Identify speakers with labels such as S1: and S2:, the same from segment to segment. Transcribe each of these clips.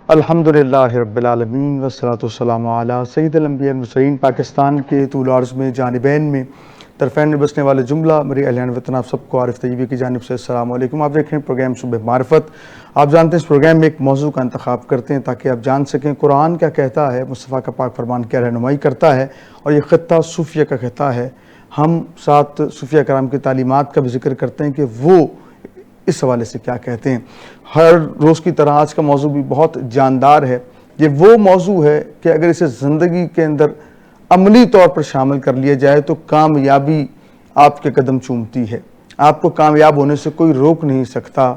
S1: الحمدللہ رب العالمین والصلاۃ والسلام علی سید الانبیاء والمرسلین۔ پاکستان کے طول عرض میں جانبین میں طرفین میں بسنے والے جملہ میرے اہلِ وطن آپ سب کو عارف طیبی کی جانب سے السلام علیکم۔ آپ دیکھ رہے ہیں پروگرام صبح معرفت۔ آپ جانتے ہیں اس پروگرام میں ایک موضوع کا انتخاب کرتے ہیں تاکہ آپ جان سکیں قرآن کیا کہتا ہے، مصطفیٰ کا پاک فرمان کیا رہنمائی کرتا ہے، اور یہ خطہ صوفیہ کا خطہ ہے۔ ہم ساتھ صوفیہ کرام کی تعلیمات کا بھی ذکر کرتے ہیں کہ وہ اس حوالے سے کیا کہتے ہیں۔ ہر روز کی طرح آج کا موضوع بھی بہت جاندار ہے۔ یہ وہ موضوع ہے کہ اگر اسے زندگی کے اندر عملی طور پر شامل کر لیا جائے تو کامیابی آپ کے قدم چومتی ہے، آپ کو کامیاب ہونے سے کوئی روک نہیں سکتا،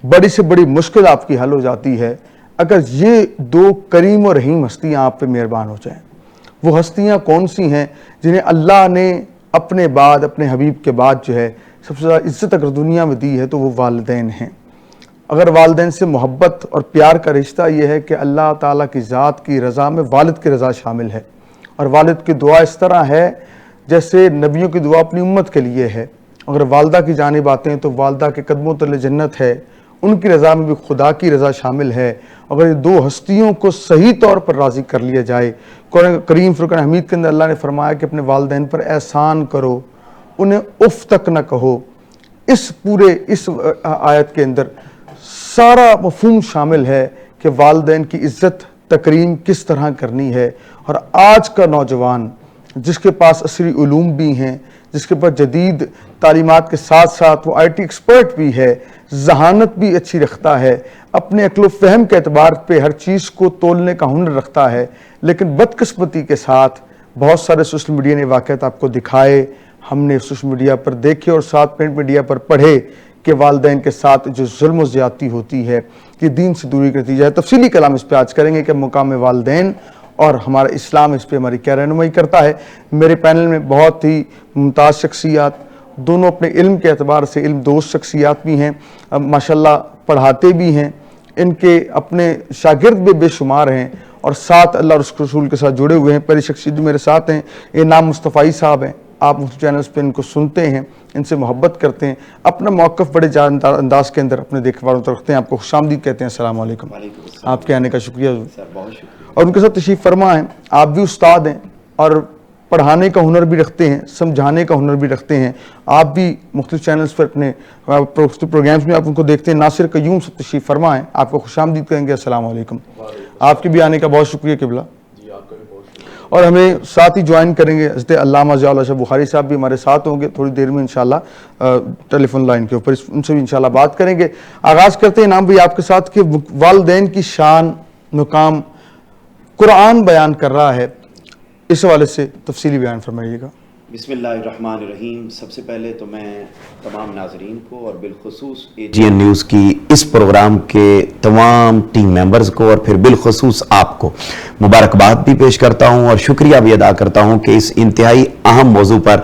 S1: بڑی سے بڑی مشکل آپ کی حل ہو جاتی ہے اگر یہ دو کریم و رحیم ہستیاں آپ پہ مہربان ہو جائیں۔ وہ ہستیاں کون سی ہیں جنہیں اللہ نے اپنے بعد، اپنے حبیب کے بعد جو ہے سب سے زیادہ عزت اگر دنیا میں دی ہے تو وہ والدین ہیں۔ اگر والدین سے محبت اور پیار کا رشتہ یہ ہے کہ اللہ تعالیٰ کی ذات کی رضا میں والد کی رضا شامل ہے، اور والد کی دعا اس طرح ہے جیسے نبیوں کی دعا اپنی امت کے لیے ہے۔ اگر والدہ کی جانب آتے ہیں تو والدہ کے قدموں تلے جنت ہے، ان کی رضا میں بھی خدا کی رضا شامل ہے۔ اگر یہ دو ہستیوں کو صحیح طور پر راضی کر لیا جائے، قرآن کریم فرقان حمید کے اندر اللہ نے فرمایا کہ اپنے والدین پر احسان کرو، انہیں اف تک نہ کہو۔ اس آیت کے اندر سارا مفہوم شامل ہے کہ والدین کی عزت تکریم کس طرح کرنی ہے۔ اور آج کا نوجوان جس کے پاس عصری علوم بھی ہیں، جس کے پاس جدید تعلیمات کے ساتھ ساتھ وہ IT ایکسپرٹ بھی ہے، ذہانت بھی اچھی رکھتا ہے، اپنے عقل و فہم کے اعتبار پہ ہر چیز کو تولنے کا ہنر رکھتا ہے، لیکن بدقسمتی کے ساتھ بہت سارے سوشل میڈیا نے واقعات آپ کو دکھائے، ہم نے سوشل میڈیا پر دیکھے اور ساتھ پرنٹ میڈیا پر پڑھے کہ والدین کے ساتھ جو ظلم و زیادتی ہوتی ہے یہ دین سے دوری کا نتیجہ ہے۔ تفصیلی کلام اس پہ آج کریں گے کہ مقام والدین اور ہمارا اسلام اس پہ ہماری کیا رہنمائی کرتا ہے۔ میرے پینل میں بہت ہی ممتاز شخصیات، دونوں اپنے علم کے اعتبار سے علم دوست شخصیات بھی ہیں، ماشاءاللہ پڑھاتے بھی ہیں، ان کے اپنے شاگرد بھی بے شمار ہیں، اور ساتھ اللہ اور اس رسول کے ساتھ جڑے ہوئے ہیں۔ پہلی شخصیت جو میرے ساتھ ہیں یہ نام مصطفی صاحب ہیں، آپ مختلف چینلز پہ ان کو سنتے ہیں، ان سے محبت کرتے ہیں، اپنا موقف بڑے جاندار انداز کے اندر اپنے دیکھنے والوں تک رکھتے ہیں۔ آپ کو خوش آمدید کہتے ہیں۔ السلام علیکم۔ آپ کے آنے کا شکریہ اور ان کے ساتھ تشریف فرما ہیں۔ آپ بھی استاد ہیں اور پڑھانے کا ہنر بھی رکھتے ہیں، سمجھانے کا ہنر بھی رکھتے ہیں۔ آپ بھی مختلف چینلز پر اپنے پروگرامز میں آپ ان کو دیکھتے ہیں۔ ناصر قیوم سے تشریف فرما ہیں، آپ کو خوش آمدید کہیں گے۔ السلام علیکم۔ آپ کے بھی آنے کا بہت شکریہ قبلہ۔ اور ہمیں ساتھ ہی جوائن کریں گے حضرت علامہ ضیاء اللہ شاہ بخاری صاحب بھی ہمارے ساتھ ہوں گے تھوڑی دیر میں انشاءاللہ ٹیلی فون لائن کے اوپر، ان سے بھی انشاءاللہ بات کریں گے۔ آغاز کرتے ہیں نام بھائی آپ کے ساتھ کہ والدین کی شان مقام قرآن بیان کر رہا ہے، اس حوالے سے تفصیلی بیان فرمائیے گا۔
S2: بسم اللہ الرحمن الرحیم۔ سب سے پہلے تو میں تمام ناظرین کو اور بالخصوص AGN نیوز کی اس پروگرام کے تمام ٹیم ممبرز کو اور پھر بالخصوص آپ کو مبارکباد بھی پیش کرتا ہوں اور شکریہ بھی ادا کرتا ہوں کہ اس انتہائی اہم موضوع پر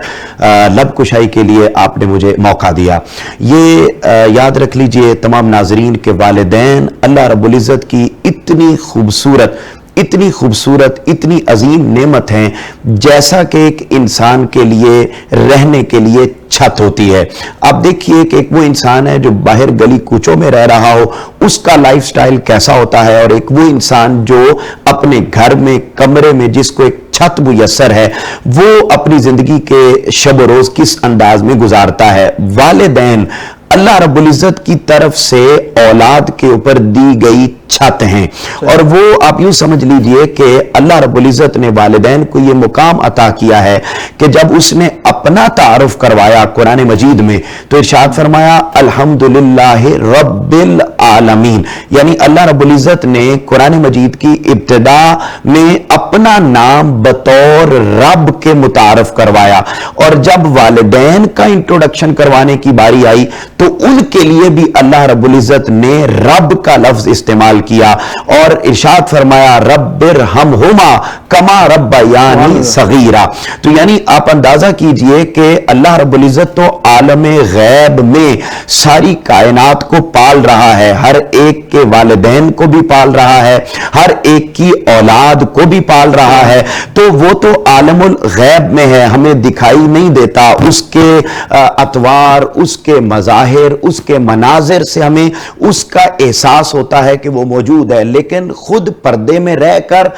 S2: لب کشائی کے لیے آپ نے مجھے موقع دیا۔ یہ یاد رکھ لیجئے تمام ناظرین کے والدین اللہ رب العزت کی اتنی خوبصورت اتنی عظیم نعمت ہیں جیسا کہ ایک انسان کے لیے رہنے کے لیے چھت ہوتی ہے۔ اب دیکھیے کہ ایک وہ انسان ہے جو باہر گلی کوچوں میں رہ رہا ہو، اس کا لائف سٹائل کیسا ہوتا ہے، اور ایک وہ انسان جو اپنے گھر میں کمرے میں جس کو ایک چھت میسر ہے وہ اپنی زندگی کے شب و روز کس انداز میں گزارتا ہے۔ والدین اللہ رب العزت کی طرف سے اولاد کے اوپر دی گئی چھت ہیں، اور وہ آپ یوں سمجھ لیجئے کہ اللہ رب العزت نے والدین کو یہ مقام عطا کیا ہے کہ جب اس نے اپنا تعارف کروایا قرآن مجید میں تو ارشاد فرمایا الحمدللہ رب العالمین، یعنی اللہ رب العزت نے قرآن مجید کی ابتدا میں اپنا نام بطور رب کے متعارف کروایا، اور جب والدین کا انٹروڈکشن کروانے کی باری آئی تو ان کے لیے بھی اللہ رب العزت نے رب کا لفظ استعمال کیا اور ارشاد فرمایا رب ارحمہما کما ربیانی صغیرا۔ تو یعنی آپ اندازہ کیجئے کہ اللہ رب العزت تو عالم غیب میں ساری کائنات کو پال رہا ہے، ہر ایک کے والدین کو بھی پال رہا ہے، ہر ایک کی اولاد کو بھی پال رہا ہے، تو وہ تو عالم الغیب میں ہے، ہمیں دکھائی نہیں دیتا، اس کے اطوار، اس کے مظاہر، اس کے مناظر سے ہمیں اس کا احساس ہوتا ہے کہ وہ موجود ہے، لیکن خود پردے میں رہ کر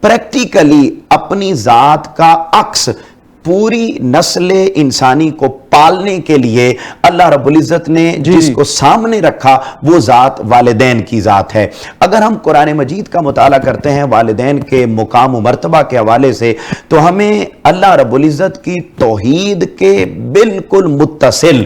S2: پریکٹیکلی اپنی ذات کا عکس پوری نسل انسانی کو پالنے کے لیے اللہ رب العزت نے جس کو سامنے رکھا وہ ذات والدین کی ذات ہے۔ اگر ہم قرآن مجید کا مطالعہ کرتے ہیں والدین کے مقام و مرتبہ کے حوالے سے، تو ہمیں اللہ رب العزت کی توحید کے بالکل متصل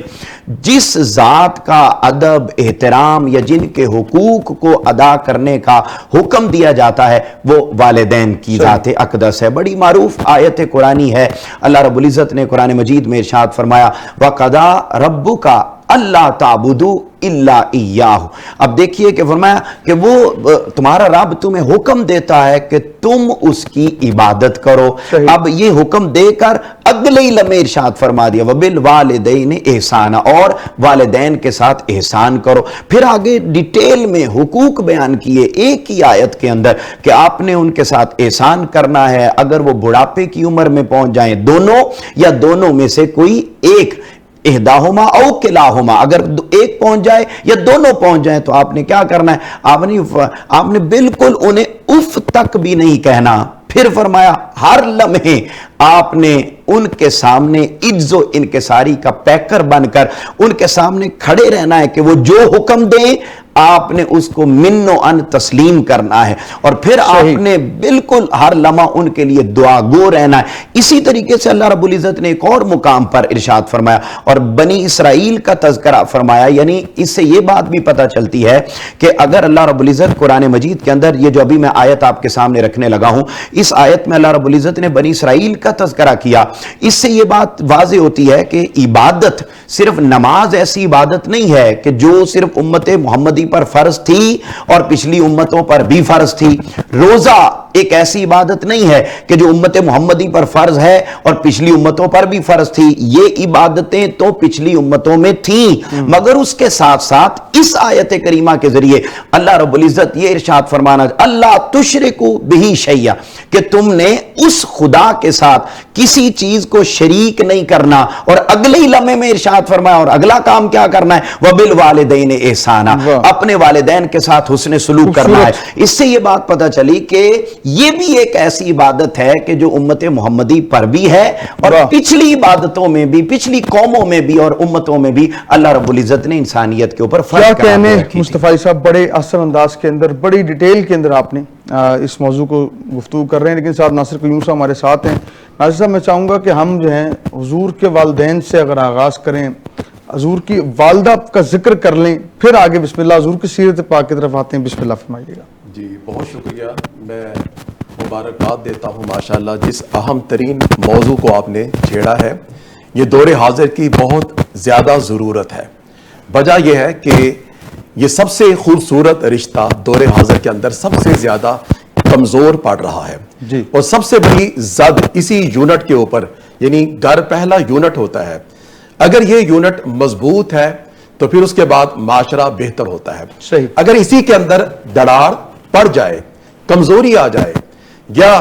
S2: جس ذات کا ادب، احترام یا جن کے حقوق کو ادا کرنے کا حکم دیا جاتا ہے وہ والدین کی ذات اقدس ہے۔ بڑی معروف آیت قرآنی ہے، اللہ رب العزت نے قرآن مجید میں ارشاد فرمایا وَقَضَىٰ رَبُّكَ اللہ تعبدو الا ایاہ۔ اب دیکھیے کہ فرمایا کہ وہ تمہارا رب تمہیں حکم دیتا ہے کہ تم اس کی عبادت کرو۔ اب یہ حکم دے کر اگلے ہی لمحے ارشاد فرما دیا وَبِالْوَالِدَيْنِ احسانا، اور والدین کے ساتھ احسان کرو۔ پھر آگے ڈیٹیل میں حقوق بیان کیے ایک ہی آیت کے اندر کہ آپ نے ان کے ساتھ احسان کرنا ہے اگر وہ بڑھاپے کی عمر میں پہنچ جائیں، دونوں یا دونوں میں سے کوئی ایک، احداہما او کلاہما، اگر ایک پہنچ جائے یا دونوں پہنچ جائیں تو آپ نے کیا کرنا ہے؟ آپ نے بالکل انہیں اف تک بھی نہیں کہنا۔ پھر فرمایا ہر لمحے آپ نے ان کے سامنے عجز و انکساری کا پیکر بن کر ان کے سامنے کھڑے رہنا ہے کہ وہ جو حکم دیں آپ نے اس کو من و ان تسلیم کرنا ہے، اور پھر آپ نے بالکل ہر لمحہ ان کے لیے دعا گو رہنا ہے۔ اسی طریقے سے اللہ رب العزت نے ایک اور مقام پر ارشاد فرمایا اور بنی اسرائیل کا تذکرہ فرمایا، یعنی اس سے یہ بات بھی پتہ چلتی ہے کہ اگر اللہ رب العزت قرآن مجید کے اندر یہ جو ابھی میں آیت آپ کے سامنے رکھنے لگا ہوں، اس آیت میں اللہ رب العزت نے بنی اسرائیل کا تذکرہ کیا، اس سے یہ بات واضح ہوتی ہے کہ عبادت صرف نماز ایسی عبادت نہیں ہے کہ جو صرف امت محمدی پر فرض تھی اور پچھلی امتوں پر بھی فرض تھی۔ روزہ ایک ایسی عبادت نہیں ہے کہ جو امت محمدی پر فرض ہے اور پچھلی امتوں پر بھی فرض تھی، یہ عبادتیں تو پچھلی امتوں میں تھیں، مگر اس کے ساتھ ساتھ اس آیت کریمہ کے ذریعے اللہ رب العزت یہ ارشاد فرمانا اللہ تشرکو بہی شیئا، کہ تم نے اس خدا کے ساتھ کسی چیز کو شریک نہیں کرنا، اور اگلے ہی لمحے میں ارشاد فرمایا اور اگلا کام کیا کرنا ہے وَبِالْوَالِدَيْنِ احسانا، اپنے والدین کے ساتھ حسن سلوک کرنا ہے۔ اس سے یہ بات پتہ چلی کہ یہ بھی ایک ایسی عبادت ہے کہ جو امت محمدی پر بھی ہے اور پچھلی عبادتوں میں بھی، پچھلی قوموں میں بھی اور امتوں میں بھی اللہ رب العزت نے انسانیت کے اوپر فرض
S1: کیا کہنے مصطفی صاحب، بڑے آسان انداز کے اندر، بڑی ڈیٹیل کے اندر آپ نے اس موضوع کو گفتگو کر رہے ہیں، لیکن صاحب ناصر قیوم صاحب ہمارے ساتھ ہیں۔ ناصر صاحب میں چاہوں گا کہ ہم جو ہیں حضور کے والدین سے اگر آغاز کریں، حضور کی والدہ کا ذکر کر لیں، پھر آگے بسم اللہ حضور کی سیرت پاک کی طرف آتے ہیں۔ بسم اللہ فرمائیے گا۔
S3: جی بہت شکریہ، میں مبارکباد دیتا ہوں ماشاءاللہ جس اہم ترین موضوع کو آپ نے چھیڑا ہے۔ یہ دور حاضر کی بہت زیادہ ضرورت ہے۔ وجہ یہ ہے کہ یہ سب سے خوبصورت رشتہ دور حاضر کے اندر سب سے زیادہ کمزور پڑ رہا ہے، اور سب سے بڑی زد اسی یونٹ کے اوپر، یعنی گھر پہلا یونٹ ہوتا ہے، اگر یہ یونٹ مضبوط ہے تو پھر اس کے بعد معاشرہ بہتر ہوتا ہے۔ اگر اسی کے اندر دراڑ پڑ جائے، کمزوری آ جائے یا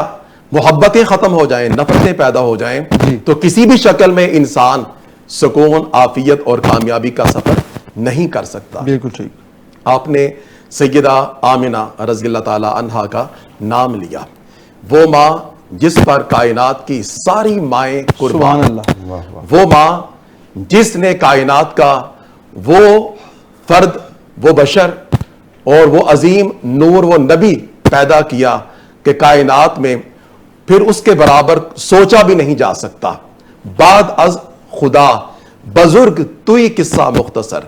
S3: محبتیں ختم ہو جائیں، نفرتیں پیدا ہو جائیں، تو کسی بھی شکل میں انسان سکون، عافیت اور کامیابی کا سفر نہیں کر سکتا۔
S1: بالکل ٹھیک۔
S3: آپ نے سیدہ آمنہ رضی اللہ تعالی عنہا کا نام لیا، وہ ماں جس پر کائنات کی ساری مائیں قربان، وہ ماں جس نے کائنات کا وہ فرد، وہ بشر اور وہ عظیم نور، وہ نبی پیدا کیا کہ کائنات میں پھر اس کے برابر سوچا بھی نہیں جا سکتا۔ بعد از خدا بزرگ توئی قصہ مختصر،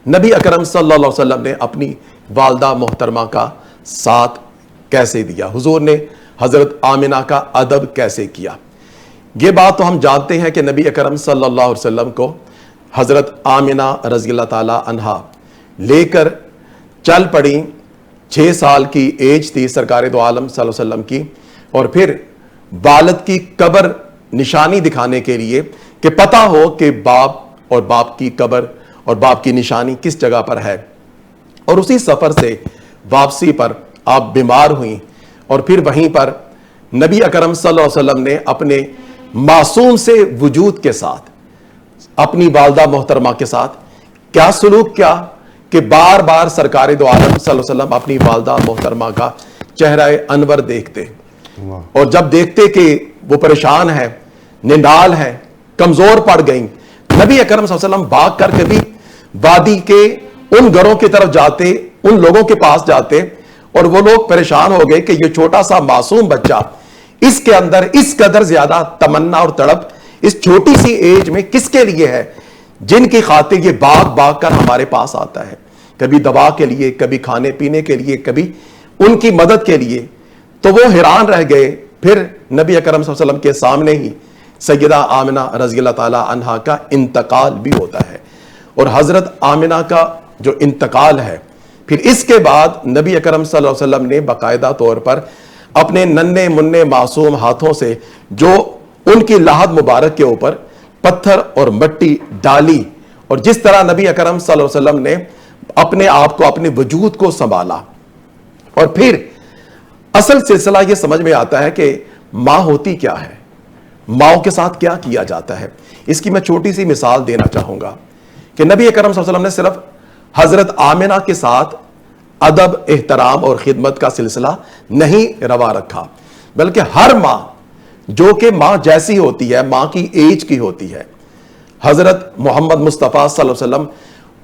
S3: نبی اکرم صلی اللہ علیہ وسلم نے اپنی والدہ محترمہ کا ساتھ کیسے دیا، حضور نے حضرت آمنہ کا ادب کیسے کیا، یہ بات تو ہم جانتے ہیں کہ نبی اکرم صلی اللہ علیہ وسلم کو حضرت آمنہ رضی اللہ تعالی عنہا لے کر چل پڑی، 6 سال کی ایج تھی سرکار دو عالم صلی اللہ علیہ وسلم کی، اور پھر والد کی قبر نشانی دکھانے کے لیے کہ پتہ ہو کہ باپ اور باپ کی قبر اور باپ کی نشانی کس جگہ پر ہے، اور اسی سفر سے واپسی پر آپ بیمار ہوئیں، اور پھر وہیں پر نبی اکرم صلی اللہ علیہ وسلم نے اپنے معصوم سے وجود کے ساتھ، اپنی والدہ محترمہ کے ساتھ کیا سلوک کیا کہ بار بار سرکار دو عالم صلی اللہ علیہ وسلم اپنی والدہ محترمہ کا چہرہ انور دیکھتے، اور جب دیکھتے کہ وہ پریشان ہے، نڈال ہے، کمزور پڑ گئیں، نبی اکرم صلی اللہ علیہ وسلم بھاگ کر کبھی وادی کے ان گھروں کی طرف جاتے، ان لوگوں کے پاس جاتے، اور وہ لوگ پریشان ہو گئے کہ یہ چھوٹا سا معصوم بچہ، اس کے اندر اس قدر زیادہ تمنا اور تڑپ اس چھوٹی سی ایج میں کس کے لیے ہے، جن کی خاطر یہ بھاگ بھاگ کر ہمارے پاس آتا ہے، کبھی دوا کے لیے، کبھی کھانے پینے کے لیے، کبھی ان کی مدد کے لیے۔ تو وہ حیران رہ گئے۔ پھر نبی اکرم صلی اللہ علیہ وسلم کے سامنے ہی سیدہ آمنہ رضی اللہ تعالی عنہا کا انتقال بھی ہوتا ہے، اور حضرت آمنہ کا جو انتقال ہے، پھر اس کے بعد نبی اکرم صلی اللہ علیہ وسلم نے باقاعدہ طور پر اپنے ننھے منھے معصوم ہاتھوں سے جو ان کی لحد مبارک کے اوپر پتھر اور مٹی ڈالی، اور جس طرح نبی اکرم صلی اللہ علیہ وسلم نے اپنے آپ کو، اپنے وجود کو سنبھالا، اور پھر اصل سلسلہ یہ سمجھ میں آتا ہے کہ ماں ہوتی کیا ہے، ماؤں کے ساتھ کیا کیا جاتا ہے۔ اس کی میں چھوٹی سی مثال دینا چاہوں گا کہ نبی اکرم صلی اللہ علیہ وسلم نے صرف حضرت آمنہ کے ساتھ ادب، احترام اور خدمت کا سلسلہ نہیں روا رکھا، بلکہ ہر ماں جو کہ ماں جیسی ہوتی ہے، ماں کی ایج کی ہوتی ہے، حضرت محمد مصطفیٰ صلی اللہ علیہ وسلم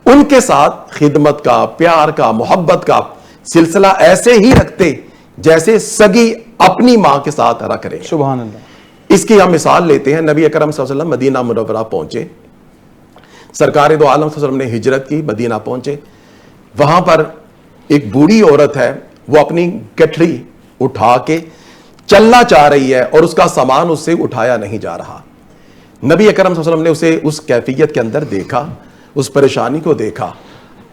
S3: ان کے ساتھ خدمت کا، پیار کا، محبت کا سلسلہ ایسے ہی رکھتے جیسے سگی اپنی ماں کے ساتھ رکھ رہے ہیں۔
S1: سبحان اللہ۔
S3: اس کی ہم مثال لیتے ہیں۔ نبی اکرم صلی اللہ علیہ وسلم مدینہ منورہ پہنچے، سرکار دو عالم صلی اللہ علیہ وسلم نے ہجرت کی، مدینہ پہنچے، وہاں پر ایک بوڑھی عورت ہے، وہ اپنی گٹھڑی اٹھا کے چلنا چاہ رہی ہے، اور اس کا سامان اس سے اٹھایا نہیں جا رہا۔ نبی اکرم صلی اللہ علیہ وسلم نے اسے اس کیفیت کے اندر دیکھا، اس پریشانی کو دیکھا۔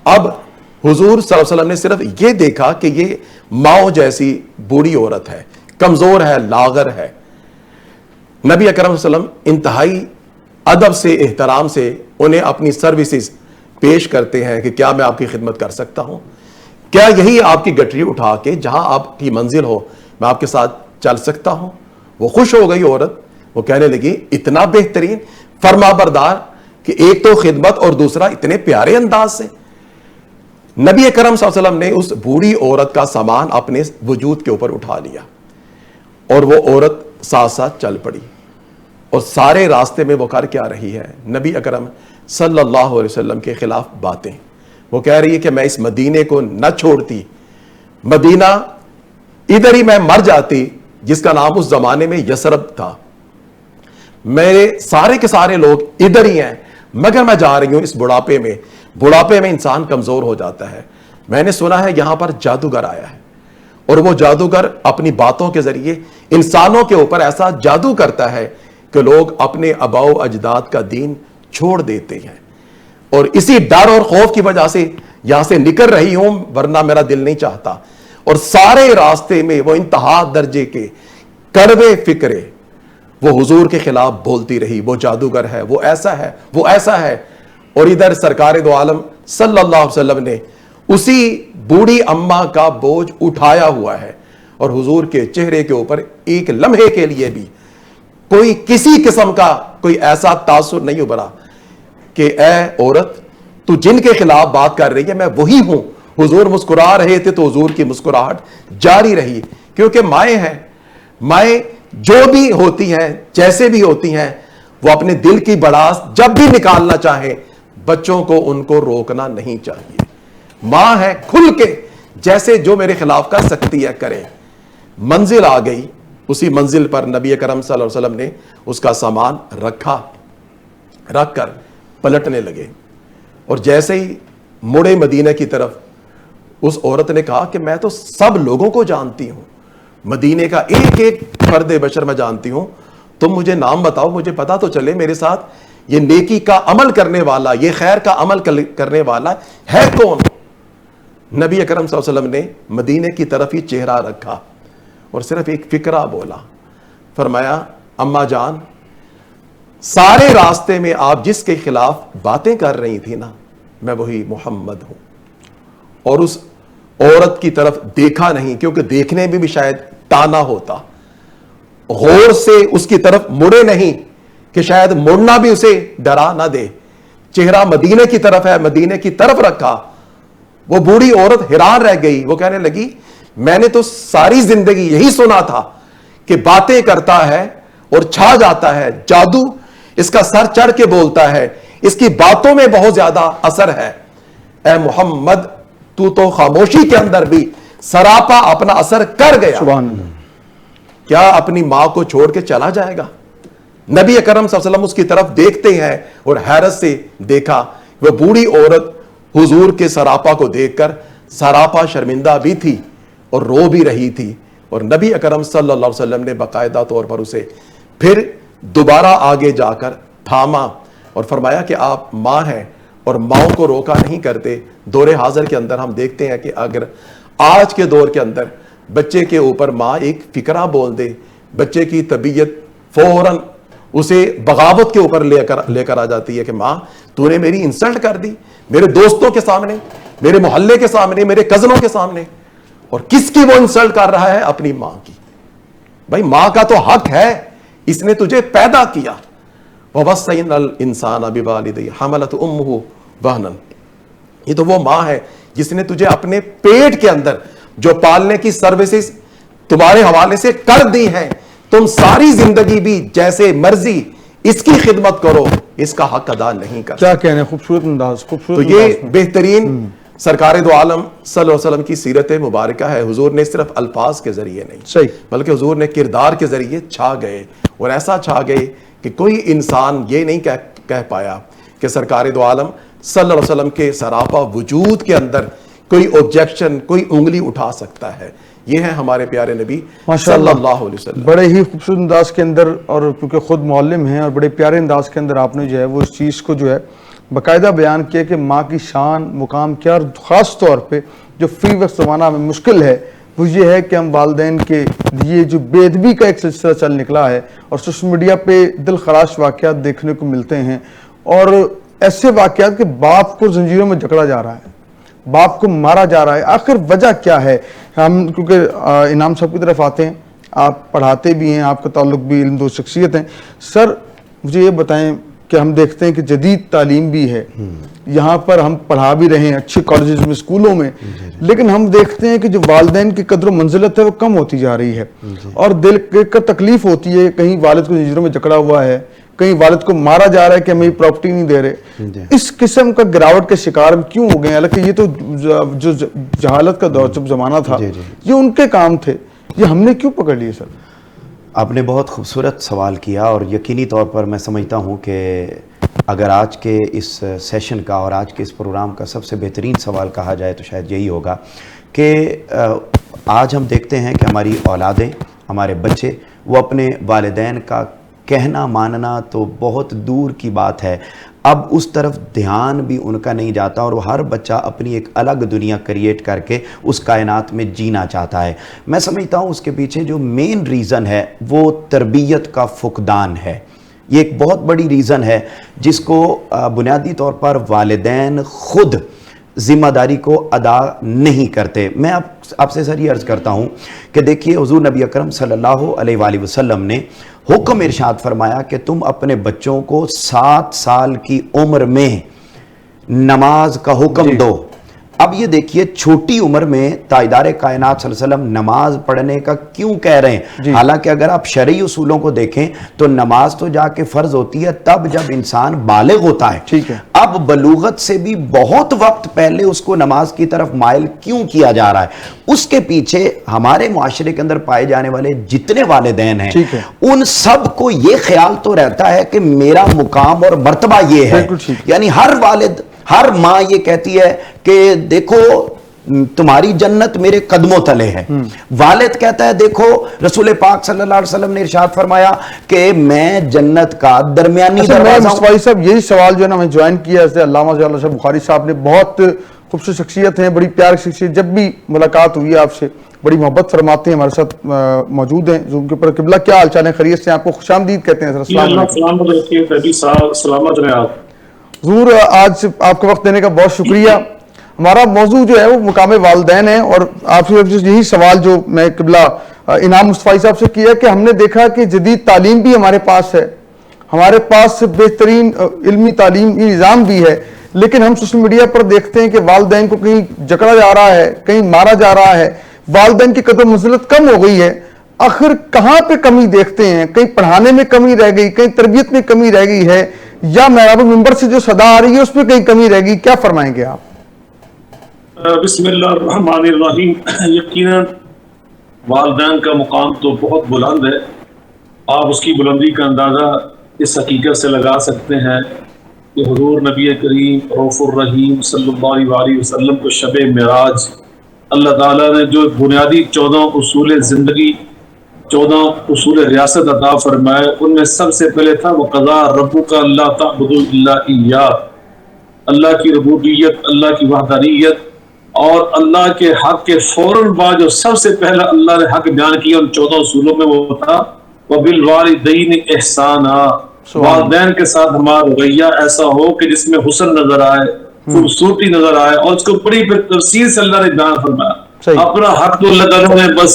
S3: اب حضور صلی اللہ علیہ وسلم نے صرف یہ دیکھا کہ یہ ماؤں جیسی بوڑھی عورت ہے، کمزور ہے، لاغر ہے۔ نبی اکرم صلی اللہ علیہ وسلم انتہائی ادب سے، احترام سے انہیں اپنی سروسز پیش کرتے ہیں کہ کیا میں آپ کی خدمت کر سکتا ہوں، کیا یہی آپ کی گٹری اٹھا کے جہاں آپ کی منزل ہو میں آپ کے ساتھ چل سکتا ہوں۔ وہ خوش ہو گئی عورت، وہ کہنے لگی اتنا بہترین، فرما بردار کہ ایک تو خدمت اور دوسرا اتنے پیارے انداز سے۔ نبی اکرم صلی اللہ علیہ وسلم نے اس بوڑھی عورت کا سامان اپنے وجود کے اوپر اٹھا لیا، اور وہ عورت ساتھ ساتھ چل پڑی، اور سارے راستے میں وہ کر کیا رہی ہے؟ نبی اکرم صلی اللہ علیہ وسلم کے خلاف باتیں۔ وہ کہہ رہی ہے کہ میں اس مدینے کو نہ چھوڑتی، مدینہ ادھر ہی میں مر جاتی، جس کا نام اس زمانے میں یثرب تھا، میرے سارے کے سارے لوگ ادھر ہی ہیں، مگر میں جا رہی ہوں اس بڑھاپے میں۔ بڑھاپے میں انسان کمزور ہو جاتا ہے۔ میں نے سنا ہے یہاں پر جادوگر آیا ہے، اور وہ جادوگر اپنی باتوں کے ذریعے انسانوں کے اوپر ایسا جادو کرتا ہے کہ لوگ اپنے آباء و اجداد کا دین چھوڑ دیتے ہیں، اور اسی ڈر اور خوف کی وجہ سے یہاں سے نکل رہی ہوں، ورنہ میرا دل نہیں چاہتا۔ اور سارے راستے میں وہ انتہا درجے کے کڑوے فکرے وہ حضور کے خلاف بولتی رہی، وہ جادوگر ہے، وہ ایسا ہے، وہ ایسا ہے۔ اور ادھر سرکار دو عالم صلی اللہ علیہ وسلم نے اسی بوڑھی اماں کا بوجھ اٹھایا ہوا ہے، اور حضور کے چہرے کے اوپر ایک لمحے کے لیے بھی کوئی کسی قسم کا کوئی ایسا تاثر نہیں ابھرا کہ اے عورت تو جن کے خلاف بات کر رہی ہے میں وہی ہوں۔ حضور مسکرا رہے تھے تو حضور کی مسکراہٹ جاری رہی، کیونکہ مائیں ہیں، مائیں جو بھی ہوتی ہیں، جیسے بھی ہوتی ہیں، وہ اپنے دل کی بڑاس جب بھی نکالنا چاہیں، بچوں کو ان کو روکنا نہیں چاہیے۔ ماں ہے، کھل کے جیسے جو میرے خلاف کر سکتی ہے کرے۔ منزل آ گئی، اسی منزل پر نبی اکرم صلی اللہ علیہ وسلم نے اس کا سامان رکھا، رکھ کر پلٹنے لگے، اور جیسے ہی مڑے مدینہ کی طرف، اس عورت نے کہا کہ میں تو سب لوگوں کو جانتی ہوں، مدینے کا ایک ایک فرد بشر میں جانتی ہوں، تم مجھے نام بتاؤ، مجھے پتا تو چلے میرے ساتھ یہ نیکی کا عمل کرنے والا، یہ خیر کا عمل کرنے والا ہے کون؟ نبی اکرم صلی اللہ علیہ وسلم نے مدینے کی طرف ہی چہرہ رکھا اور صرف ایک فکرہ بولا، فرمایا اماں جان، سارے راستے میں آپ جس کے خلاف باتیں کر رہی تھی نا، میں وہی محمد ہوں۔ اور اس عورت کی طرف دیکھا نہیں، کیونکہ دیکھنے میں بھی شاید تانا ہوتا، غور سے اس کی طرف مڑے نہیں کہ شاید مڑنا بھی اسے ڈرا نہ دے. چہرہ مدینے کی طرف ہے, مدینے کی طرف رکھا. وہ بوڑھی عورت حیران رہ گئی. وہ کہنے لگی میں نے تو ساری زندگی یہی سنا تھا کہ باتیں کرتا ہے اور چھا جاتا ہے, جادو اس کا سر چڑھ کے بولتا ہے, اس کی باتوں میں بہت زیادہ اثر ہے. اے محمد تو خاموشی کے اندر بھی سراپا اپنا اثر کر گیا.
S1: سبحان اللہ.
S3: کیا اپنی ماں کو چھوڑ کے چلا جائے گا؟ نبی اکرم صلی اللہ علیہ وسلم اس کی طرف دیکھتے ہیں اور حیرت سے دیکھا. وہ بوڑھی عورت حضور کے سراپا کو دیکھ کر سراپا شرمندہ بھی تھی اور رو بھی رہی تھی. اور نبی اکرم صلی اللہ علیہ وسلم نے باقاعدہ طور پر اسے پھر دوبارہ آگے جا کر تھاما اور فرمایا کہ آپ ماں ہیں اور ماؤں کو روکا نہیں کرتے. دور حاضر کے اندر ہم دیکھتے ہیں کہ اگر آج کے دور کے اندر بچے کے اوپر ماں ایک فکرہ بول دے, بچے کی طبیعت فوراً اسے بغاوت کے اوپر لے کر آ جاتی ہے کہ ماں تو نے میری انسلٹ کر دی, میرے دوستوں کے سامنے, میرے محلے کے سامنے, میرے کزنوں کے سامنے. اور کس کی وہ انسلٹ کر رہا ہے؟ اپنی ماں کی. بھائی ماں کا تو حق ہے, اس نے تجھے پیدا کیا. وَوَصَّيْنَا الْإِنسَانَ بِوَالِدَيْهِ حَمَلَتْهُ أُمُّهُ وَهْنًا. یہ تو وہ ماں ہے جس نے تجھے اپنے پیٹ کے اندر جو پالنے کی سروسز تمہارے حوالے سے کر دی ہیں, تم ساری زندگی بھی جیسے مرضی اس کی خدمت کرو, اس کا حق ادا نہیں کر.
S1: کیا کہنے, خوبصورت انداز, خوبصورت.
S3: تو یہ بہترین سرکار دو عالم صلی اللہ علیہ وسلم کی سیرت مبارکہ ہے. حضور نے صرف الفاظ کے ذریعے نہیں,
S1: صحیح,
S3: بلکہ حضور نے کردار کے ذریعے چھا گئے. اور ایسا چھا گئے کہ کوئی انسان یہ نہیں کہہ پایا کہ سرکار دو عالم صلی اللہ علیہ وسلم کے سراپا وجود کے اندر کوئی آبجیکشن, کوئی انگلی اٹھا سکتا ہے. یہ ہے ہمارے پیارے نبی صلی اللہ علیہ وسلم.
S1: بڑے ہی خوبصورت انداز کے اندر, اور کیونکہ خود معلم ہیں اور بڑے پیارے انداز کے اندر آپ نے جو ہے وہ اس چیز کو جو ہے باقاعدہ بیان کیا کہ ماں کی شان مقام کیا, اور خاص طور پہ جو فی وقت زمانہ میں مشکل ہے وہ یہ ہے کہ ہم والدین کے لیے جو بے ادبی کا ایک سلسلہ چل نکلا ہے, اور سوشل میڈیا پہ دل خراش واقعات دیکھنے کو ملتے ہیں, اور ایسے واقعات کہ باپ کو زنجیروں میں جکڑا جا رہا ہے, باپ کو مارا جا رہا ہے. آخر وجہ کیا ہے؟ ہم کیونکہ انعام صاحب کی طرف آتے ہیں, آپ پڑھاتے بھی ہیں, آپ کا تعلق بھی علم دو شخصیت ہیں. سر مجھے یہ بتائیں کہ ہم دیکھتے ہیں کہ جدید تعلیم بھی ہے, یہاں پر ہم پڑھا بھی رہے ہیں اچھے کالجز میں, اسکولوں میں, لیکن ہم دیکھتے ہیں کہ جو والدین کی قدر و منزلت ہے وہ کم ہوتی جا رہی ہے, اور دل کا تکلیف ہوتی ہے. کہیں والد کو زنجیروں میں جکڑا ہوا ہے, کہیں والد کو مارا جا رہا ہے کہ ہمیں پراپرٹی نہیں دے رہے. اس قسم کا گراوٹ کے شکار ہم کیوں ہو گئے ہیں؟ حالانکہ یہ تو جو جہالت کا دور جب زمانہ تھا یہ ان کے کام تھے, یہ ہم نے کیوں پکڑ لیے؟ سر
S2: آپ نے بہت خوبصورت سوال کیا, اور یقینی طور پر میں سمجھتا ہوں کہ اگر آج کے اس سیشن کا اور آج کے اس پروگرام کا سب سے بہترین سوال کہا جائے تو شاید یہی ہوگا کہ آج ہم دیکھتے ہیں کہ ہماری اولادیں, ہمارے بچے, وہ اپنے والدین کا کہنا ماننا تو بہت دور کی بات ہے, اب اس طرف دھیان بھی ان کا نہیں جاتا, اور وہ ہر بچہ اپنی ایک الگ دنیا کریٹ کر کے اس کائنات میں جینا چاہتا ہے. میں سمجھتا ہوں اس کے پیچھے جو مین ریزن ہے وہ تربیت کا فقدان ہے. یہ ایک بہت بڑی ریزن ہے جس کو بنیادی طور پر والدین خود ذمہ داری کو ادا نہیں کرتے. میں آپ سے سر یہ عرض کرتا ہوں کہ دیکھیے حضور نبی اکرم صلی اللہ علیہ وآلہ وسلم نے حکم ارشاد فرمایا کہ تم اپنے بچوں کو 7 سال کی عمر میں نماز کا حکم دو. اب یہ دیکھیے چھوٹی عمر میں تاجدار کائنات صلی اللہ علیہ وسلم نماز پڑھنے کا کیوں کہہ رہے ہیں؟ حالانکہ اگر آپ شرعی اصولوں کو دیکھیں تو نماز تو جا کے فرض ہوتی ہے تب جب انسان بالغ ہوتا ہے.
S1: ٹھیک ہے,
S2: اب بلوغت سے بھی بہت وقت پہلے اس کو نماز کی طرف مائل کیوں کیا جا رہا ہے؟ اس کے پیچھے ہمارے معاشرے کے اندر پائے جانے والے جتنے والدین ہیں ان سب کو یہ خیال تو رہتا ہے کہ میرا مقام اور مرتبہ یہ ہے. یعنی ہر ماں یہ کہتی ہے کہ دیکھو تمہاری جنت میرے قدموں تلے ہے. والد کہتا ہے دیکھو رسول پاک صلی اللہ علیہ وسلم نے ارشاد فرمایا کہ میں جنت کا درمیانی دروازہ ہوں.
S1: صاحب یہی سوال جو ہے نا میں جوائن کیا ہے علامہ ضیاء بخاری صاحب نے, بہت خوبصورت شخصیت ہیں, بڑی پیاری شخصیت, جب بھی ملاقات ہوئی ہے آپ سے بڑی محبت فرماتے ہیں, ہمارے ساتھ موجود ہیں زوم کے اوپر. قبلہ کیا حال چال ہے؟ خیریت سے؟ آپ کو خوش آمدید کہتے ہیں. حضور آج آپ کا وقت دینے کا بہت شکریہ. ہمارا موضوع جو ہے وہ مقام والدین ہے, اور آپ سے یہی سوال جو میں قبلہ انعام مصطفی صاحب سے کیا کہ ہم نے دیکھا کہ جدید تعلیم بھی ہمارے پاس ہے، ہمارے پاس بہترین علمی تعلیمی نظام بھی ہے، لیکن ہم سوشل میڈیا پر دیکھتے ہیں کہ والدین کو کہیں جکڑا جا رہا ہے، کہیں مارا جا رہا ہے، والدین کی قدر منزلت کم ہو گئی ہے۔ آخر کہاں پہ کمی دیکھتے ہیں؟ کہیں پڑھانے میں کمی رہ گئی، کہیں تربیت میں کمی رہ گئی ہے، یا محراب المنبر سے جو صدا آ رہی ہے اس میں کہیں کمی رہ گئی؟ کیا فرمائیں گے آپ؟
S4: بسم اللہ الرحمن الرحیم۔ یقیناً والدین کا مقام تو بہت بلند ہے، آپ اس کی بلندی کا اندازہ اس حقیقت سے لگا سکتے ہیں کہ حضور نبی کریم رؤوف الرحیم صلی اللہ علیہ وسلم کو شب معراج اللہ تعالیٰ نے جو بنیادی 14 اصول زندگی، 14 اصول ریاست عطا فرمائے، ان میں سب سے پہلے تھا وَقَضَىٰ رَبُّكَ أَلَّا تَعْبُدُوا إِلَّا إِيَّاهُ، اللہ کی ربوبیت، اللہ کی وحدانیت، اور اللہ کے حق کے فوراً بعد جو سب سے پہلا اللہ نے حق بیان کیا ان 14 اصولوں میں وہ تھا وَبِالْوَالِدَيْنِ إِحْسَانًا، والدین کے ساتھ ہمارا رویہ ایسا ہو کہ جس میں حسن نظر آئے، خوبصورتی نظر آئے، اور اس کو بڑی تفصیل سے اللہ نے بیان فرمایا۔ اپنا حق تو اللہ تعالیٰ نے بس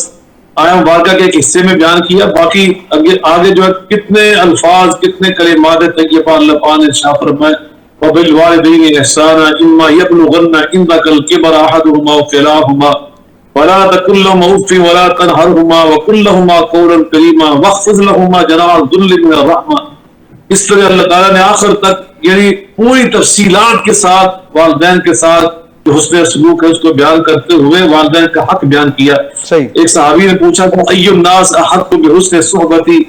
S4: آیا مبارکہ کے ایک حصے میں بیان کیا، باقی آگے جو ہے کتنے الفاظ، کتنے کلمات طیبہ اللہ پاک نے ارشاد فرمائے وَبِالْوَالِدَيْنِ إِحْسَانًا إِمَّا يَبْلُغَنَّ عِندَكَ الْكِبَرَ أَحَدُهُمَا أَوْ كِلَاهُمَا فَلَا تَقُل لَّهُمَا أُفٍّ وَلَا تَنْهَرْهُمَا وَقُل لَّهُمَا قَوْلًا كَرِيمًا وَاخْفِضْ لَهُمَا جَنَاحَ الذُّلِّ مِنَ الرَّحْمَةِ۔ اس طرح اللہ تعالیٰ نے آخر تک یعنی پوری تفصیلات کے ساتھ والدین کے ساتھ جو حسن سلوک ہے اس کو بیان کرتے ہوئے والدین کا حق بیان کیا۔ ایک صحابی نے پوچھا کہ اَيُّ النَّاسِ أَحَقُّ بِحُسْنِ صُحْبَتِي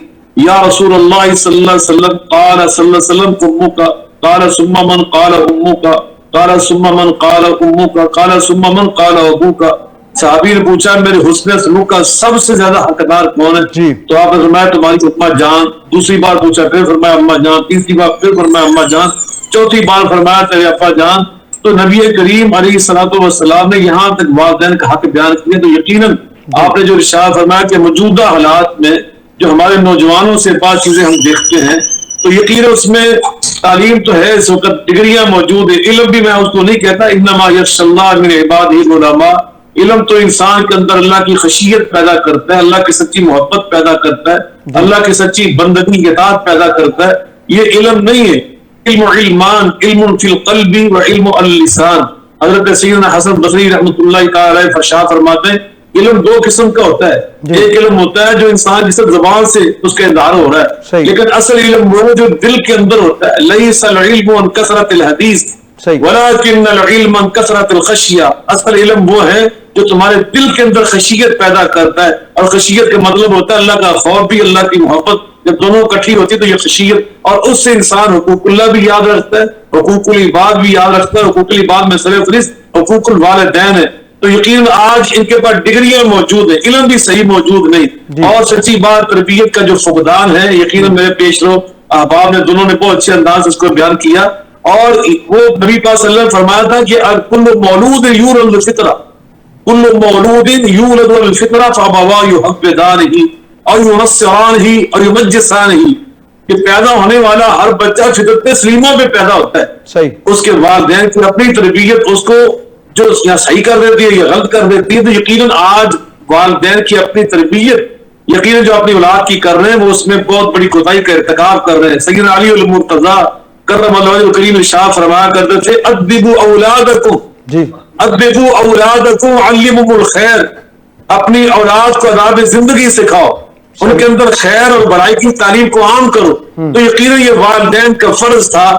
S4: یا رسول اللہ صلی اللہ علیہ وسلم، قال صلی اللہ علیہ وسلم أمك قال ثم من قال أمك قال ثم من قال أمك قال ثم من قال أبوك۔ صحابی نے پوچھا میرے حسن سلوک کا سب سے زیادہ حقدار کون ہے؟ تو آپ نے فرمایا تمہاری اماں جان۔ دوسری بار پوچھا، پھر فرمایا اماں جان۔ تیسری بار پھر فرمایا اماں جان۔ چوتھی بار فرمایا تیرے ابا جان۔ تو نبی کریم علیہ الصلوۃ والسلام نے یہاں تک والدین کا حق بیان کیا۔ تو یقیناً آپ نے جو ارشاد فرمایا کہ موجودہ حالات میں جو ہمارے نوجوانوں سے بعض چیزیں ہم دیکھتے ہیں تو یقیناً اس میں تعلیم تو ہے، اس وقت ڈگریاں موجود ہیں، علم بھی میں اس کو نہیں کہتا، انما یخشی اللہ من عبادہ العلماء۔ علم تو انسان کے اندر اللہ کی خشیت پیدا کرتا ہے، اللہ کی سچی محبت پیدا کرتا ہے، اللہ کی سچی بندگی اطاعت پیدا کرتا ہے۔ یہ علم نہیں ہے، علم علمان، علم فی القلب و علم اللسان۔ حضرت سیدنا حسن بصری رحمۃ اللہ تعالی علیہ ارشاد فرماتے ہیں علم دو قسم کا ہوتا ہے، ایک علم ہوتا ہے جو انسان جس زبان سے اس کا اظہار ہو رہا ہے، لیکن اصل علم وہ جو دل کے اندر ہوتا ہے۔ لیس العلم عن کثرت الحدیث ولکن العلم عن کثرت الخشیہ۔ اصل علم وہ ہے جو تمہارے دل کے اندر خشیت پیدا کرتا ہے، اور خشیت کا مطلب ہوتا ہے اللہ کا خوف بھی، اللہ کی محبت، جب دونوں اکٹھی ہوتی ہے تو یہ خشیت، اور اس سے انسان حقوق اللہ بھی یاد رکھتا ہے، حقوق العباد بھی یاد رکھتا ہے۔ حقوق العباد میں سرفہرست حقوق الوالدین ہے۔ تو یقیناً آج ان کے پاس ڈگریاں موجود ہیں، علم بھی صحیح موجود نہیں، اور سچی بات تربیت کا جو فقدان ہے یقیناً میرے پیش رو احباب نے دونوں نے بہت اچھے انداز سے اس کو بیان کیا۔ اور وہ نبی پاک صلی اللہ علیہ وسلم فرمایا تھا کہ کل مولود یولد الفطرہ، کل مولود یولد الفطرہ فابواہ یحودانہ اور ینصرانہ اور یمجسانہ، کہ پیدا ہونے والا ہر بچہ فطرت سلیمہ پہ پیدا ہوتا ہے، اس کے والدین کی اپنی تربیت اس کو جو یا صحیح کر دیتی ہے یا غلط کر دیتی ہے۔ تو یقیناً آج والدین کی اپنی تربیت یقیناً جو اپنی اولاد کی کر رہے ہیں وہ اس میں بہت بڑی کوتاہی کا ارتکاب کر رہے ہیں۔ سیدنا علی المرتضیٰ کرم اللہ وجہہ الکریم ارشاد فرمایا کرتے تھے ادبوا اولادکم، ادبوا اولادکم علمہم الخیر، اپنی اولاد کو آداب زندگی سکھاؤ، ان کے اندر خیر اور بڑائی کی تعلیم کو عام کرو۔ تو یقیناً یہ والدین کا فرض تھا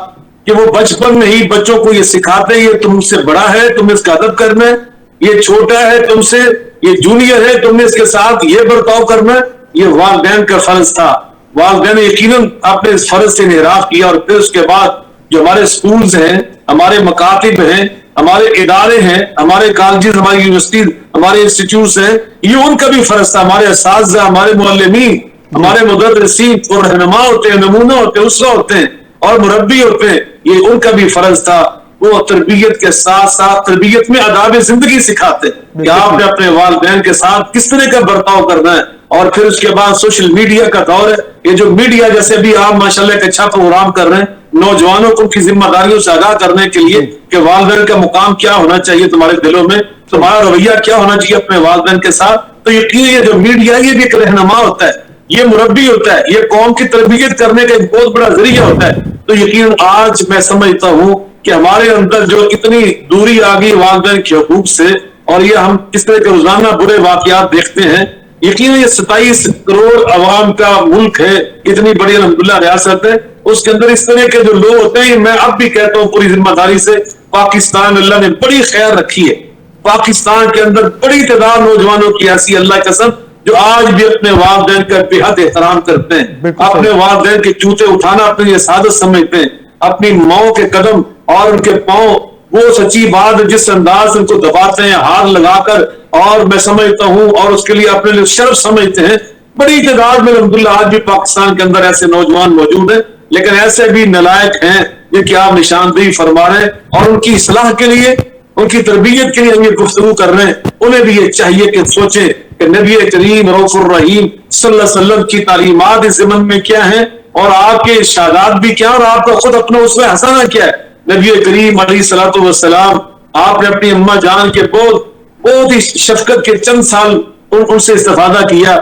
S4: کہ وہ بچپن میں ہی بچوں کو یہ سکھاتے ہیں یہ تم سے بڑا ہے، تمہیں اس کا ادب کرنا ہے، یہ چھوٹا ہے تم سے، یہ جونیئر ہے، تم نے اس کے ساتھ یہ برتاؤ کرنا ہے۔ یہ والدین کا فرض تھا۔ والدین نے یقیناً اپنے اس فرض سے انحراف کیا، اور پھر اس کے بعد جو ہمارے سکولز ہیں، ہمارے مکاتب ہیں، ہمارے ادارے ہیں، ہمارے کالجز، ہماری یونیورسٹیز، ہمارے انسٹیٹیوٹس ہیں، یہ ان کا بھی فرض تھا۔ ہمارے اساتذہ، ہمارے معلمین، ہمارے مدرسین اور رہنما ہوتے ہیں، نمونہ ہوتے ہیں، اسوہ ہوتے ہیں اور مربی ہوتے ہیں، یہ ان کا بھی فرض تھا۔ وہ تربیت کے ساتھ ساتھ تربیت میں آداب زندگی سکھاتے کہ آپ نے اپنے والدین کے ساتھ کس طرح کا برتاؤ کرنا ہے۔ اور پھر اس کے بعد سوشل میڈیا کا دور ہے، یہ جو میڈیا جیسے بھی آپ ماشاءاللہ ایک اچھا پروگرام کر رہے ہیں نوجوانوں کو ان کی ذمہ داریوں سے آگاہ کرنے کے لیے کہ والدین کا مقام کیا ہونا چاہیے تمہارے دلوں میں، تمہارا رویہ کیا ہونا چاہیے اپنے والدین کے ساتھ۔ تو یقیناً یہ جو میڈیا ہے یہ بھی ایک رہنما ہوتا ہے، یہ مربی ہوتا ہے، یہ قوم کی تربیت کرنے کا ایک بہت بڑا ذریعہ ہوتا ہے. تو یقیناً آج میں سمجھتا ہوں کہ ہمارے اندر جو اتنی دوری آ گئی والدین کے حقوق سے، اور یہ ہم اس طرح کے روزانہ برے واقعات دیکھتے ہیں. یقیناً یہ 27 کروڑ عوام کا ملک ہے، اتنی بڑی الحمدللہ ریاست ہے، اس کے اندر اس طرح کے جو لوگ ہوتے ہیں. میں اب بھی کہتا ہوں پوری ذمہ داری سے، پاکستان اللہ نے بڑی خیر رکھی ہے. پاکستان کے اندر بڑی تعداد نوجوانوں کی ایسی اللہ قسم جو آج بھی اپنے والدین کا بے حد احترام کرتے ہیں، اپنے والدین کے جوتے اٹھانا اپنی سعادت سمجھتے ہیں، اپنی ماؤں کے قدم اور ان کے پاؤں وہ سچی بات جس انداز ان کو دباتے ہیں ہار لگا کر، اور میں سمجھتا ہوں اور اس کے لیے اپنے لیے شرف سمجھتے ہیں. بڑی تعداد میں الحمدللہ آج بھی پاکستان کے اندر ایسے نوجوان موجود ہیں، لیکن ایسے بھی نالائق ہیں یہ کہ آپ نشاندہی فرما رہے ہیں، اور ان کی اصلاح کے لیے، ان کی تربیت کے لیے ہم یہ گفتگو کر رہے ہیں. انہیں بھی یہ چاہیے کہ سوچیں کہ نبی کریم رؤوف الرحیم صلی اللہ علیہ وسلم کی تعلیمات اس زمن میں کیا ہیں، اور آپ کے ارشادات بھی کیا، اور آپ کا خود اپنا اسوہ حسنہ کیا ہے. نبی کریم علیہ الصلوۃ والسلام آپ نے اپنی اماں جان کے بہت ہی شفقت کے چند سال ان سے استفادہ کیا،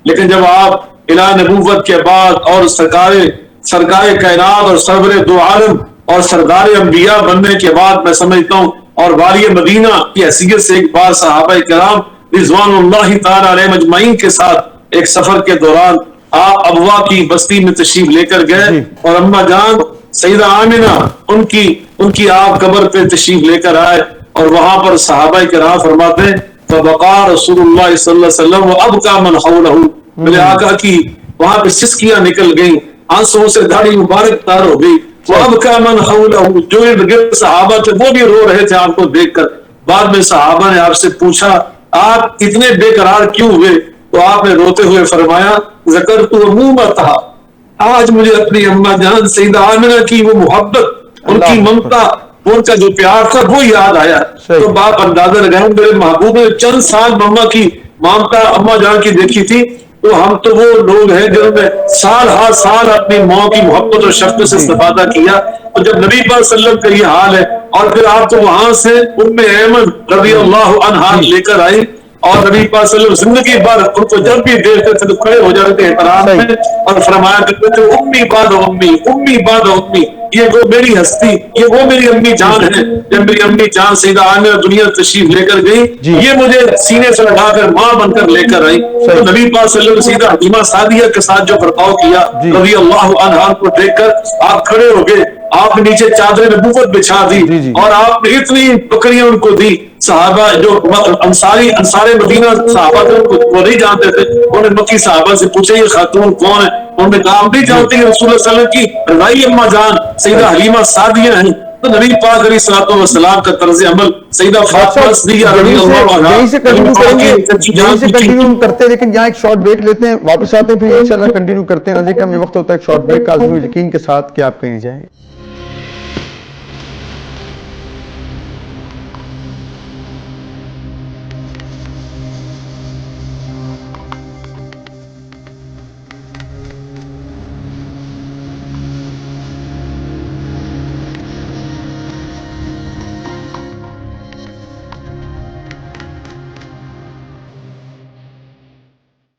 S4: لیکن جب آپ الہ نبوت کے بعد اور سرکار کائنات اور سرور دو عالم اور سردار انبیاء بننے کے بعد، میں سمجھتا ہوں اور والی مدینہ کی حیثیت سے ایک بار صحابہ کرام رضوان اللہ تعالی علیہم اجمعین کے ساتھ ایک سفر کے دوران آپ ابوا کی بستی میں تشریف لے کر گئے، اور اماں جان سیدہ آمنہ ان کی آپ قبر پہ تشریف لے کر آئے، اور وہاں پر صحابہ کرام فرماتے ہیں فبقى رسول اللہ صلی اللہ علیہ وسلم وابقى من حوله، میرے آقا کی وہاں پہ سسکیاں نکل گئیں، آنسوں سے داڑھی مبارک تار ہو گئی. وابقى من حوله، جو ارد گرد صحابہ تھے وہ بھی رو رہے تھے آپ کو دیکھ کر. بعد میں صحابہ نے آپ سے پوچھا آپ اتنے بے قرار کیوں ہوئے؟ تو آپ نے روتے ہوئے فرمایا ذکرت امومتھا، آج مجھے اپنی اماں جان سیدہ آمنہ کی وہ محبت، ان کی ممتا، ان کا جو پیار تھا وہ یاد آیا. تو باپ اندازہ لگائیں میرے محبوب نے چند سال مما کی مامتا اماں جان کی دیکھی تھی، تو ہم تو وہ لوگ ہیں جنہوں نے سال ہر سال اپنی ماں کی محبت اور شفقت سے استفادہ کیا. اور جب نبی پاک صلی اللہ علیہ وسلم کا یہ حال ہے، اور پھر آپ تو وہاں سے ام ایمن رضی اللہ عنہا لے کر آئی، اور نبی پاک صلی اللہ علیہ وسلم زندگی بھر ان کو جب بھی دیکھتے تھے تو کھڑے ہو جاتے تھے احترام میں، اور فرمایا کرتے تھے امی بعد امی، امی بعد امی، یہ وہ میری ہستی، یہ وہ میری امی جان ہے. جب میری امی جان سیدہ آمنہ دنیا تشریف لے کر گئی، یہ مجھے سینے سے لگا کر ماں بن کر لے کر آئی. تو نبی پاک صلی اللہ علیہ وسلم سیدہ حلیمہ سعدیہ کے ساتھ جو برتاؤ کیا رضی اللہ عنہا کو دیکھ کر آپ کھڑے ہو گئے، آپ نے نیچے چادر نبوت بچھا دی، اور آپ نے اتنی بکریاں ان کو دی. صحابہ جو انصار مدینہ صحابہ تھے وہ نہیں جانتے تھے، انہوں نے مکی صحابہ سے پوچھا یہ خاتون کون ہے؟ انہوں نے کہا ہم نہیں جانتے کہ رسول اللہ صلی اللہ علیہ وسلم کی رضائی اماں جان سیدہ حلیمہ سعدیہ ہیں. تو نبی پاک علیہ الصلوۃ والسلام کا طرز عمل سیدہ فاطمہ صدیقہ رضی اللہ عنہا،
S1: یہیں سے کنٹینیو کرتے ہیں، لیکن یہاں ایک شارٹ بریک لیتے ہیں، واپس آتے ہیں پھر انشاءاللہ کنٹینیو کرتے ہیں. کہ ہم یہ وقت ہوتا ہے ایک شارٹ بریک کا، یقین کے ساتھ کہ آپ کہیں جائیں.